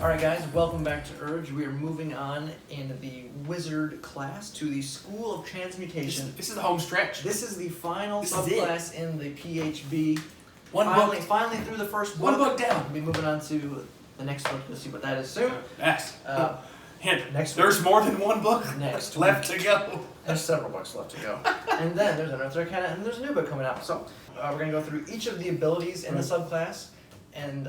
Alright guys, welcome back to Urge. We are moving on in the Wizard class to the School of Transmutation. This is the home stretch. This is the final subclass in the PHB. Finally through the first book. One book down. We'll be moving on to the next book. You'll see what that is soon. Yes. Hint, There's more than one book left to go. There's several books left to go. And then there's another kind of, and there's a new book coming out. So we're going to go through each of the abilities in the subclass. And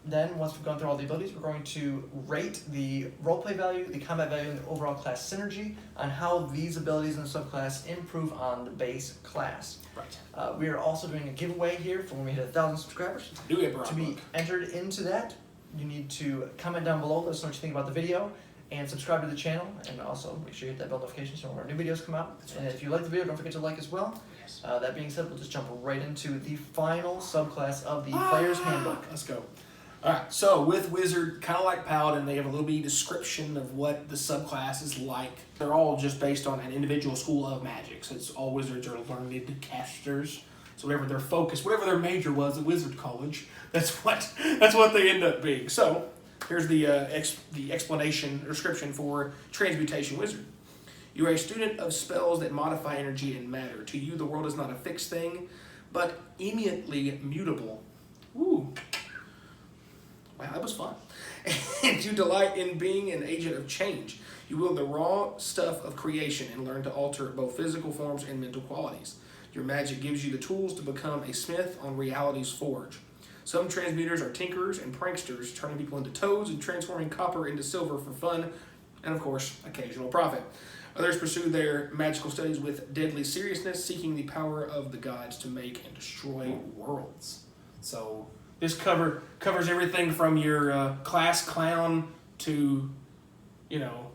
then, once we've gone through all the abilities, we're going to rate the roleplay value, the combat value, and the overall class synergy on how these abilities in the subclass improve on the base class. Right. We are also doing a giveaway here for when we hit 1,000 subscribers. New Eberron To be book. entered into that, you need to comment down below, let us know what you think about the video, and subscribe to the channel, and also make sure you hit that bell notification so when our new videos come out. And if you like the video, don't forget to like as well. Yes. That being said, we'll just jump right into the final subclass of the Player's Handbook. Let's go. Alright, so with Wizard, kind of like Paladin, they have a little bit of description of what the subclass is like. They're all just based on an individual school of magic. So it's all Wizards are learned casters. So whatever their focus, whatever their major was at Wizard College, that's what they end up being. So here's the explanation, description for Transmutation Wizard. You are a student of spells that modify energy and matter. To you, the world is not a fixed thing, but immediately mutable. Ooh. Wow, that was fun. And you delight in being an agent of change. You wield the raw stuff of creation and learn to alter both physical forms and mental qualities. Your magic gives you the tools to become a smith on reality's forge. Some transmuters are tinkerers and pranksters, turning people into toads and transforming copper into silver for fun, and of course, occasional profit. Others pursue their magical studies with deadly seriousness, seeking the power of the gods to make and destroy worlds. So this covers everything from your class clown to, you know,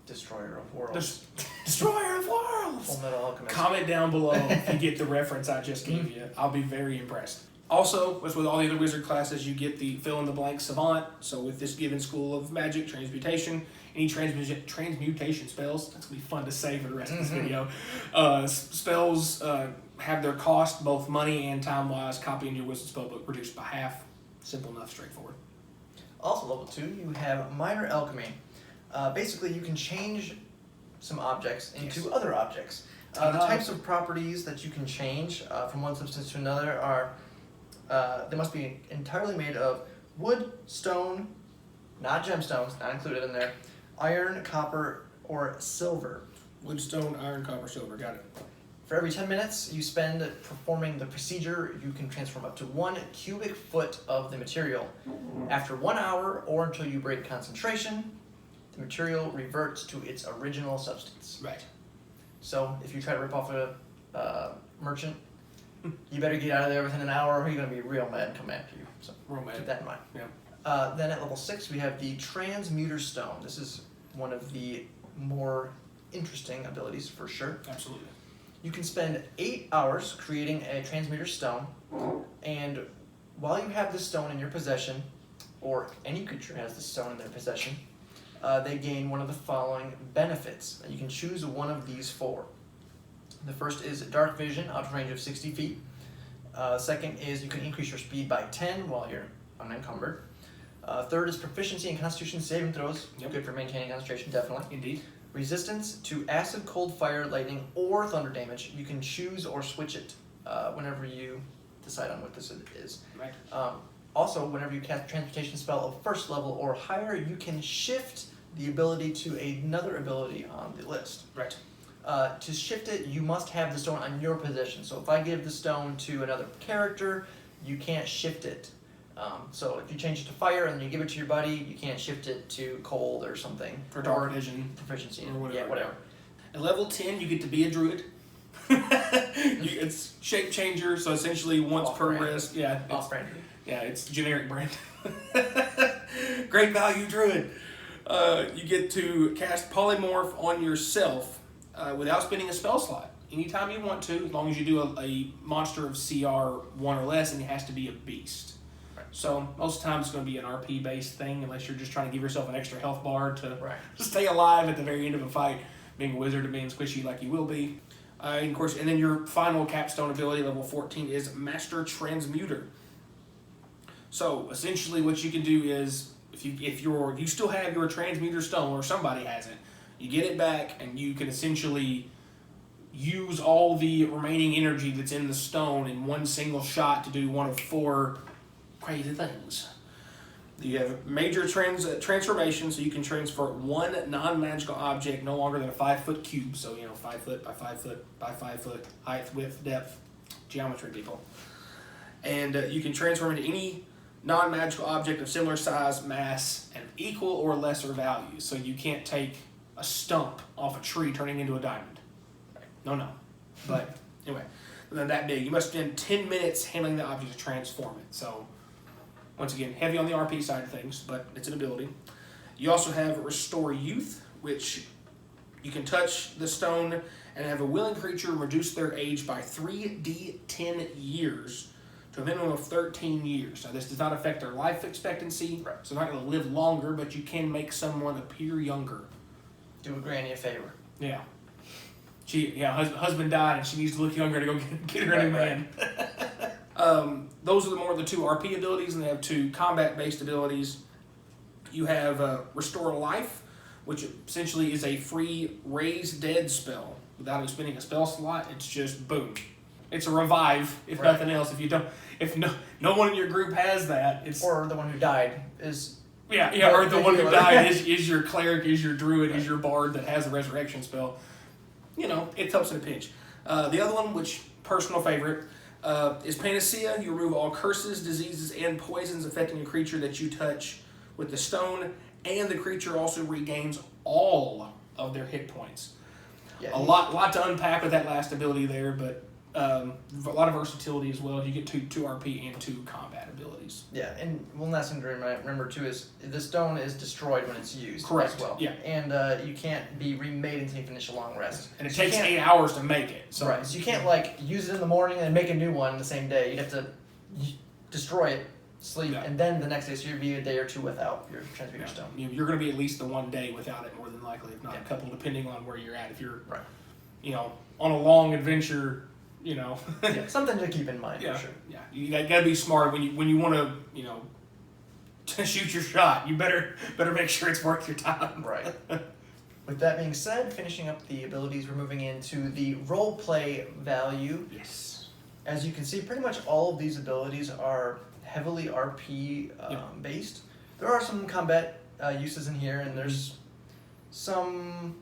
Destroyer of Worlds. Destroyer of Worlds! Full Metal Alchemist. Comment down below if you get the reference I just gave you. I'll be very impressed. Also, as with all the other wizard classes, you get the fill-in-the-blank savant. So with this given school of magic, transmutation, any transmutation spells, that's going to be fun to say for the rest of this video. Spells have their cost, both money and time-wise. Copying your wizard spellbook reduced by half. Simple enough, straightforward. Also, level 2, you have Minor Alchemy. Basically, you can change some objects into other objects. The types of properties that you can change from one substance to another are, they must be entirely made of wood, stone, not gemstones, not included in there, iron, copper, or silver. Wood, stone, iron, copper, silver. Got it. For every 10 minutes you spend performing the procedure, you can transform up to 1 cubic foot of the material. After 1 hour or until you break concentration, the material reverts to its original substance. Right. So if you try to rip off a merchant, you better get out of there within an hour or you're going to be real mad and come after you. So keep that in mind. Yeah. Then at level 6 we have the Transmutation Stone. This is one of the more interesting abilities for sure. Absolutely. You can spend 8 hours creating a Transmutation Stone, and while you have this stone in your possession, or any creature has this stone in their possession, they gain one of the following benefits. You can choose one of these 4. The first is Dark Vision, out of range of 60 feet. Second is you can increase your speed by 10 while you're unencumbered. Third is Proficiency in Constitution saving throws. Yep. Good for maintaining concentration, definitely. Indeed. Resistance to acid, cold, fire, lightning, or thunder damage. You can choose or switch it whenever you decide on what this is. Right. Also, whenever you cast a transmutation spell of first level or higher, you can shift the ability to another ability on the list. Right. To shift it, you must have the stone on your possession. So if I give the stone to another character, you can't shift it. So if you change it to fire and you give it to your buddy, you can't shift it to cold or something. For dark vision. Proficiency. Or whatever. Yeah, whatever. At level 10, you get to be a druid. It's shape changer, so essentially once per rest. Yeah. Off-brand. Yeah, it's generic brand. Great value druid. You get to cast polymorph on yourself without spending a spell slot. Anytime you want to, as long as you do a monster of CR 1 or less, and it has to be a beast. So most times it's going to be an RP-based thing, unless you're just trying to give yourself an extra health bar to stay alive at the very end of a fight. Being a wizard and being squishy like you will be. And of course, and then your final capstone ability, level 14, is Master Transmuter. So essentially what you can do is if you still have your Transmutation Stone, or somebody has it, you get it back, and you can essentially use all the remaining energy that's in the stone in one single shot to do one of 4 crazy things. You have major transformation, so you can transfer one non-magical object no longer than a 5-foot cube. So 5 foot by 5 foot by 5 foot height, width, depth, geometry, people. And you can transform into any non-magical object of similar size, mass, and equal or lesser value. So you can't take a stump off a tree turning into a diamond. No. But anyway, then that big. You must spend 10 minutes handling the object to transform it. So once again, heavy on the RP side of things, but it's an ability. You also have Restore Youth, which you can touch the stone and have a willing creature reduce their age by 3d10 years to a minimum of 13 years. Now, this does not affect their life expectancy, right. So they're not going to live longer, but you can make someone appear younger. Do a granny a favor. Yeah. Husband died and she needs to look younger to go get her new man. Those are the 2 RP abilities, and they have 2 combat-based abilities. You have Restore Life, which essentially is a free Raise Dead spell. Without expending a spell slot, it's just boom. It's a revive, if nothing else. If no one in your group has that, it's... Or the one who died is... Yeah, or the one who died is your cleric, is your druid, is your bard that has a resurrection spell. It helps in a pinch. The other one, which personal favorite, is Panacea. You remove all curses, diseases, and poisons affecting a creature that you touch with the stone, and the creature also regains all of their hit points. Yeah, a lot to unpack with that last ability there, but a lot of versatility as well. You get two RP and 2 combat abilities. Yeah, and one last thing to remember too is the stone is destroyed when it's used. Correct. As well. Yeah. And you can't be remade until you finish a long rest. And it takes 8 hours to make it. So. Right. So you can't use it in the morning and make a new one the same day. You'd have to destroy it, sleep, and then the next day. So you'd be a day or 2 without your Transmutation Stone. You're going to be at least the 1 day without it, more than likely, if not a couple, depending on where you're at. If you're, on a long adventure. Something to keep in mind for sure. Yeah, you got to be smart when you want to, to shoot your shot. You better make sure it's worth your time. Right. With that being said, finishing up the abilities, we're moving into the roleplay value. Yes. As you can see, pretty much all of these abilities are heavily RP based. There are some combat uses in here, and there's some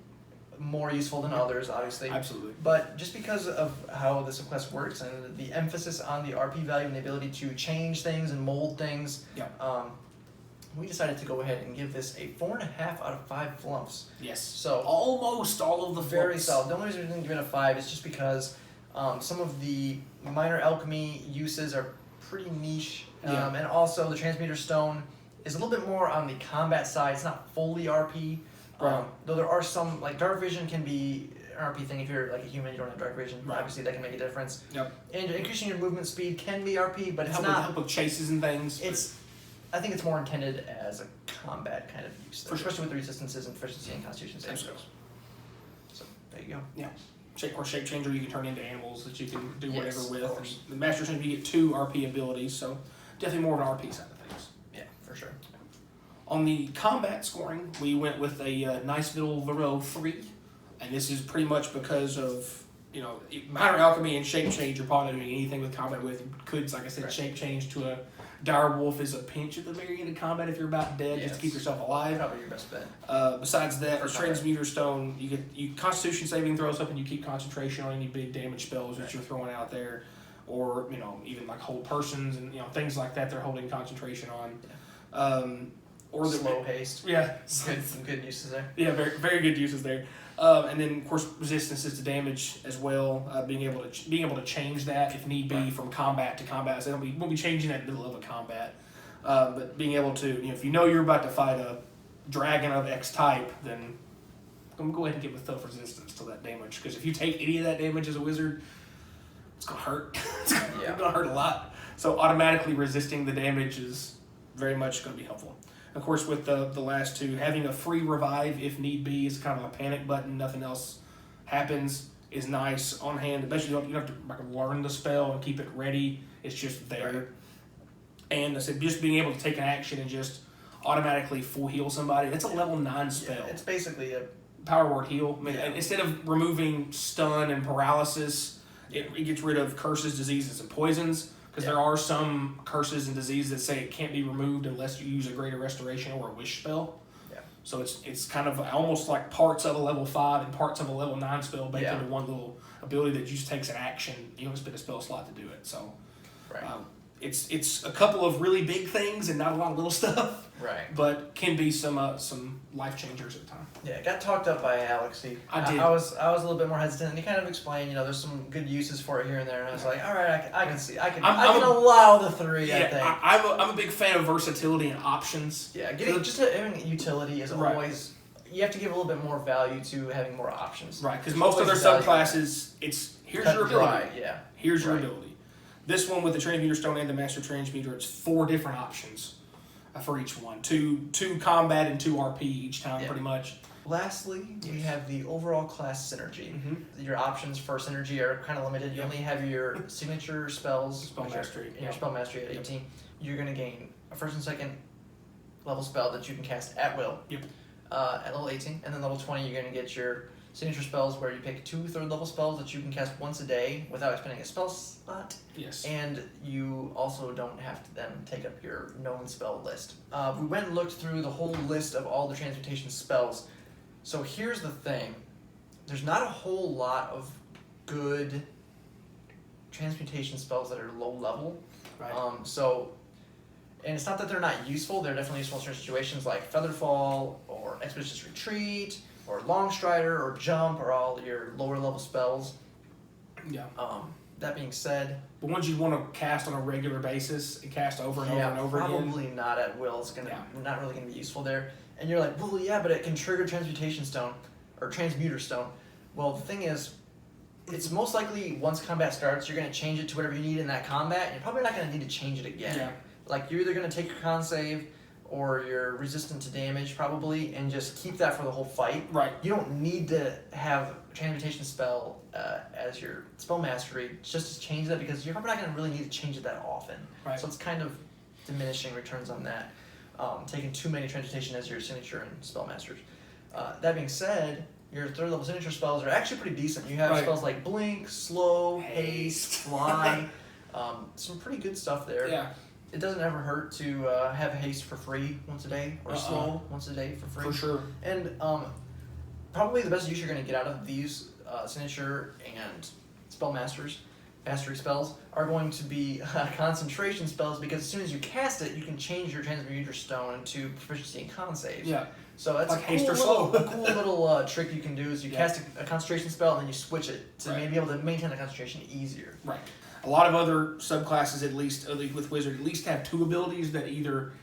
more useful than others, obviously. Absolutely. But just because of how the subclass works and the emphasis on the RP value and the ability to change things and mold things, we decided to go ahead and give this a 4.5 out of 5 flumps. Yes. So almost all of the very flumps. solid. The only reason we didn't give it a 5 is just because some of the minor alchemy uses are pretty niche, and also the Transmutation Stone is a little bit more on the combat side. It's not fully RP. Right. Though there are some, like dark vision can be an RP thing if you're like a human, you don't have dark vision. Right. Obviously that can make a difference. Yep. And increasing your movement speed can be RP, but it's help with chases and things. I think it's more intended as a combat kind of use, especially with the resistances and efficiency and constitution saves. So there you go. Yeah. Shape changer, you can turn into animals that you can do whatever with. And the Master Stone, you get 2 RP abilities, so definitely more of an RP side of things. Yeah, for sure. On the combat scoring, we went with a nice middle of the road 3, and this is pretty much because of minor alchemy and shape change. You're probably not doing anything with combat with. You could, like I said, shape change to a dire wolf is a pinch at the very end of combat if you're about dead, just to keep yourself alive. Probably your best bet. Besides that, the Transmutation Stone, you Constitution saving throws up, and you keep concentration on any big damage spells that you're throwing out there, or even like hold persons and things like that. They're holding concentration on. Yeah. Or the slow haste. Yeah. Some good uses there. Yeah, very, very good uses there. And then of course resistances to damage as well. Being able to change that if need be from combat to combat. So we'll be changing that in the middle of a combat. But being able to if you're about to fight a dragon of X type, then I'm gonna go ahead and give a tough resistance to that damage. Because if you take any of that damage as a wizard, it's gonna hurt. It's gonna hurt a lot. So automatically resisting the damage is very much gonna be helpful. Of course, with the last 2, having a free revive if need be is kind of a panic button. Nothing else happens is nice on hand. Especially you don't have to learn the spell and keep it ready. It's just there. Right. And I said, just being able to take an action and just automatically full heal somebody. That's a level 9 spell. Yeah, it's basically a Power word heal. I mean, instead of removing stun and paralysis, it gets rid of curses, diseases, and poisons. Because there are some curses and diseases that say it can't be removed unless you use a greater restoration or a wish spell. Yeah. So it's kind of almost like parts of a level 5 and parts of a level 9 spell baked into one little ability that just takes an action. You don't spend a spell slot to do it. So it's a couple of really big things and not a lot of little stuff. Right. But can be some life changers at the time. Yeah, it got talked up by Alex. I did. I was a little bit more hesitant, and he kind of explained, there's some good uses for it here and there, and I was like, all right, I can see, I can allow the 3. Yeah, I think. I'm a big fan of versatility and options. Yeah, having utility is always. You have to give a little bit more value to having more options. Right, because most other subclasses, here's your ability. Dry, yeah. Here's your ability. This one with the Transmutation Stone and the Master Transmuter, it's 4 different options for each one. 2 combat and 2 RP each time, pretty much. Lastly, we have the overall class synergy. Mm-hmm. Your options for synergy are kind of limited. You only have your signature spells, spell mastery, your spell mastery at 18. You're going to gain a 1st and 2nd level spell that you can cast at will. At level 18, and then level 20, you're going to get your signature spells where you pick 2 3rd level spells that you can cast once a day without expending a spell slot. Yes. And you also don't have to then take up your known spell list. We went and looked through the whole list of all the transmutation spells. So here's the thing. There's not a whole lot of good transmutation spells that are low level. Right. And it's not that they're not useful. They're definitely useful in certain situations like Featherfall or Expeditious Retreat or Longstrider or Jump or all your lower level spells. Yeah. That being said, but ones you want to cast on a regular basis and cast over and over and over again. Probably not at will. It's not really gonna be useful there. And you're like, well, yeah, but it can trigger Transmutation Stone or Transmuter Stone. Well, the thing is, it's most likely once combat starts, you're gonna change it to whatever you need in that combat, and you're probably not gonna need to change it again. Yeah. Like you're either gonna take your con save or you're resistant to damage probably, and just keep that for the whole fight. Right. You don't need to have Transmutation spell as your spell mastery just to change that, because you're probably not gonna really need to change it that often. Right. So it's kind of diminishing returns on that. Taking too many transmutation as your signature and spell masters. That being said, your 3rd level signature spells are actually pretty decent. You have spells like Blink, Slow, Haste, Fly. Some pretty good stuff there. Yeah. It doesn't ever hurt to have Haste for free once a day, or Slow once a day for free. For sure. And probably the best use you're going to get out of these signature and spell mastery spells are going to be concentration spells, because as soon as you cast it, you can change your Transmutation Stone into proficiency and con saves. Yeah. So that's like a haste or cool slow. little trick you can do is you cast a concentration spell and then you switch it to maybe be able to maintain the concentration easier. Right. A lot of other subclasses, at least with Wizard, at least have 2 abilities that either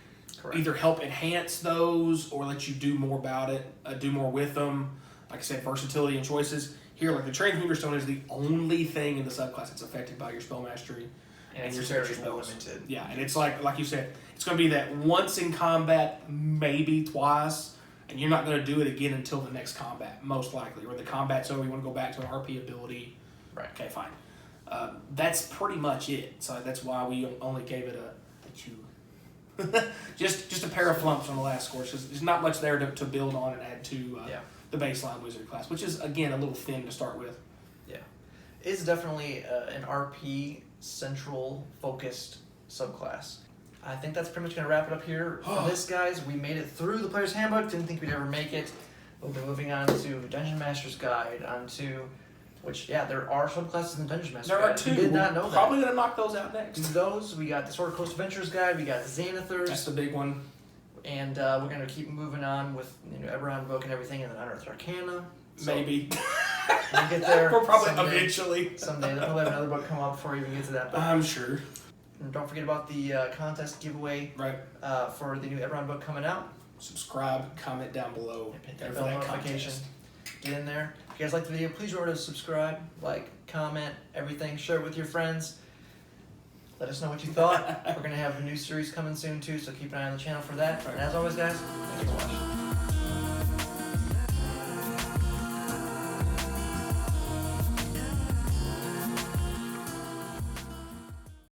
help enhance those or let you do more about it, do more with them. Like I said, versatility and choices. Here, like the Transmutation Stone is the only thing in the subclass that's affected by your spell mastery and your very signature spells. limited. Yeah, and it's like you said, it's going to be that once in combat, maybe twice, and you're not going to do it again until the next combat, most likely. Or the combat's over, you want to go back to an RP ability. Right. Okay, fine. That's pretty much it. So that's why we only gave it a 2. just a pair of flumps on the last score. There's not much there to build on and add to the baseline Wizard class, which is, again, a little thin to start with. Yeah. It's definitely an RP central focused subclass. I think that's pretty much going to wrap it up here for this, guys. We made it through the Player's Handbook. Didn't think we'd ever make it. We'll be moving on to Dungeon Master's Guide, which, there are subclasses in the Dungeon Master's Guide. There are 2. We did not know that. Probably going to knock those out next. We got the Sword of Coast Adventures Guide. We got Xanathars. That's the big one. And we're going to keep moving on with the Eberron book and everything, and then Unearthed Arcana. So maybe. We'll get there. We'll probably someday. Eventually. Someday. There'll probably have another book come up before we even get to that. But I'm sure. And don't forget about the contest giveaway for the new Eberron book coming out. Subscribe, comment down below. Hit that bell notification. Get in there. If you guys like the video, please remember to subscribe, like, comment, everything. Share it with your friends. Let us know what you thought. We're going to have a new series coming soon, too, so keep an eye on the channel for that. And as always, guys, thanks for watching.